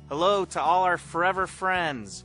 Hello to all our Forever friends.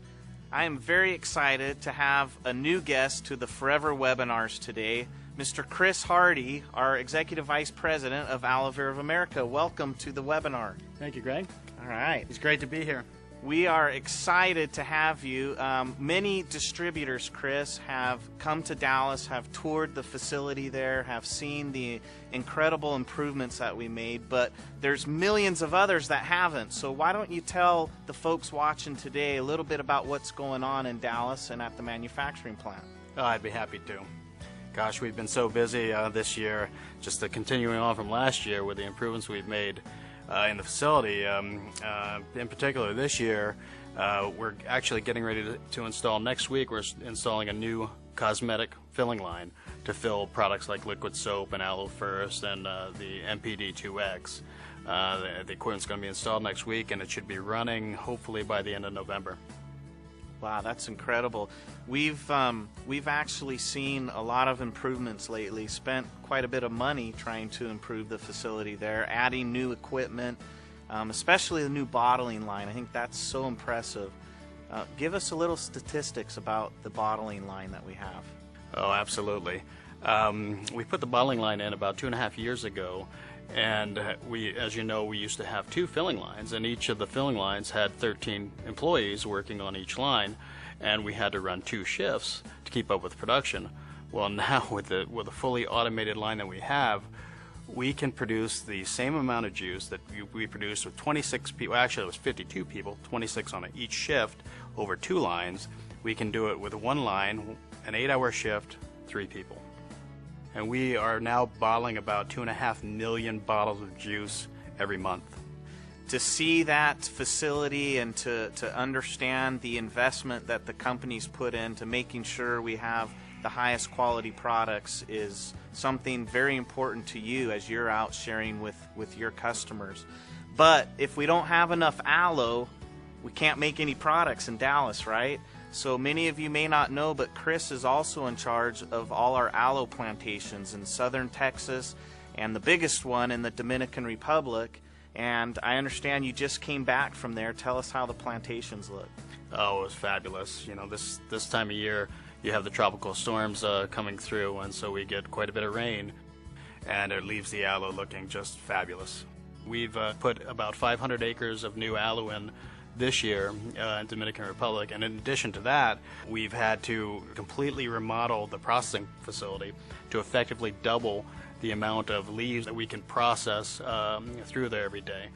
I am very excited to have a new guest to the Forever webinars today, Mr. Chris Hardy, our Executive Vice President of Aloe Vera of America. Welcome to the webinar. Thank you, Greg. All right. It's great to be here. We are excited to have you. Many distributors, Chris, have come to Dallas, have toured the facility there, have seen the incredible improvements that we made, but there's millions of others that haven't. So why don't you tell the folks watching today a little bit about what's going on in Dallas and at the manufacturing plant? Oh, I'd be happy to. Gosh, we've been so busy this year, just continuing on from last year with the improvements we've made in the facility. In particular this year, we're actually getting ready to install next week. We're installing a new cosmetic filling line to fill products like liquid soap and Aloe First and the MPD2X. The equipment's going to be installed next week, and it should be running hopefully by the end of November. Wow, that's incredible. We've actually seen a lot of improvements lately, spent quite a bit of money trying to improve the facility there, adding new equipment, especially the new bottling line. I think that's so impressive. Give us a little statistics about the bottling line that we have. Oh, absolutely. We put the bottling line in about 2.5 years ago, and as you know, we used to have 2 filling lines, and each of the filling lines had 13 employees working on each line, and we had to run 2 shifts to keep up with production. Well, now with a fully automated line that we have, we can produce the same amount of juice that we produced with 26 people. Actually, it was 52 people, 26 on each shift over 2 lines. We can do it with 1 line, an 8-hour shift, 3 people. And we are now bottling about 2.5 million bottles of juice every month. To see that facility and to understand the investment that the company's put into making sure we have the highest quality products is something very important to you as you're out sharing with your customers. But if we don't have enough aloe, we can't make any products in Dallas, right? So many of you may not know, but Chris is also in charge of all our aloe plantations in southern Texas and the biggest one in the Dominican Republic. And I understand you just came back from there. Tell us how the plantations look. Oh, it was fabulous. You know, this time of year, you have the tropical storms coming through, and so we get quite a bit of rain, and it leaves the aloe looking just fabulous. We've put about 500 acres of new aloe in this year in Dominican Republic, and in addition to that, we've had to completely remodel the processing facility to effectively double the amount of leaves that we can process through there every day.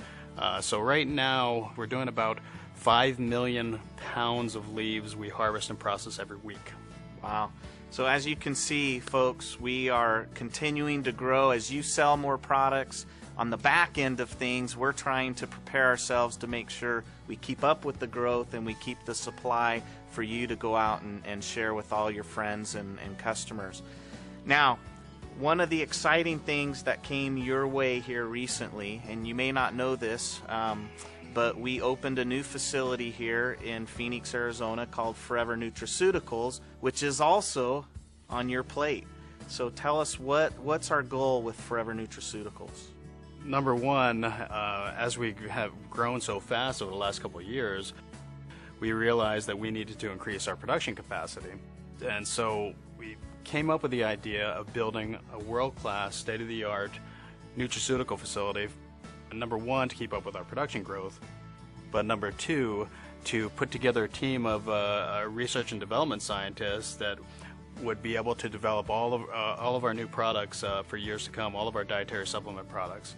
So right now we're doing about 5 million pounds of leaves we harvest and process every week. Wow. So as you can see, folks, we are continuing to grow as you sell more products. On the back end of things, we're trying to prepare ourselves to make sure we keep up with the growth and we keep the supply for you to go out and share with all your friends and customers. Now, one of the exciting things that came your way here recently, and you may not know this, but we opened a new facility here in Phoenix, Arizona called Forever Nutraceuticals, which is also on your plate. So tell us what's our goal with Forever Nutraceuticals? Number one, as we have grown so fast over the last couple of years, we realized that we needed to increase our production capacity. And so we came up with the idea of building a world-class, state-of-the-art nutraceutical facility. Number one, to keep up with our production growth, but number two, to put together a team of research and development scientists that would be able to develop all of our new products for years to come, all of our dietary supplement products.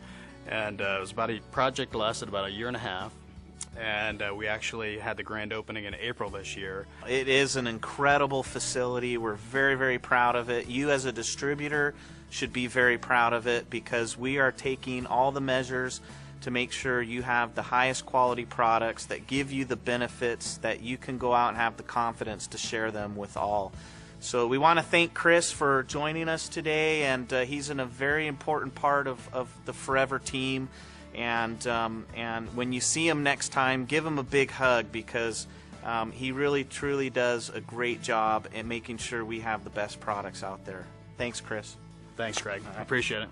And it was about a project lasted about 1.5 years, and we actually had the grand opening in April this year. It is an incredible facility. We're very, very proud of it. You as a distributor should be very proud of it because we are taking all the measures to make sure you have the highest quality products that give you the benefits that you can go out and have the confidence to share them with all. So we want to thank Chris for joining us today, and he's in a very important part of the Forever team. And when you see him next time, give him a big hug because he really, truly does a great job at making sure we have the best products out there. Thanks, Chris. Thanks, Greg. All right. I appreciate it.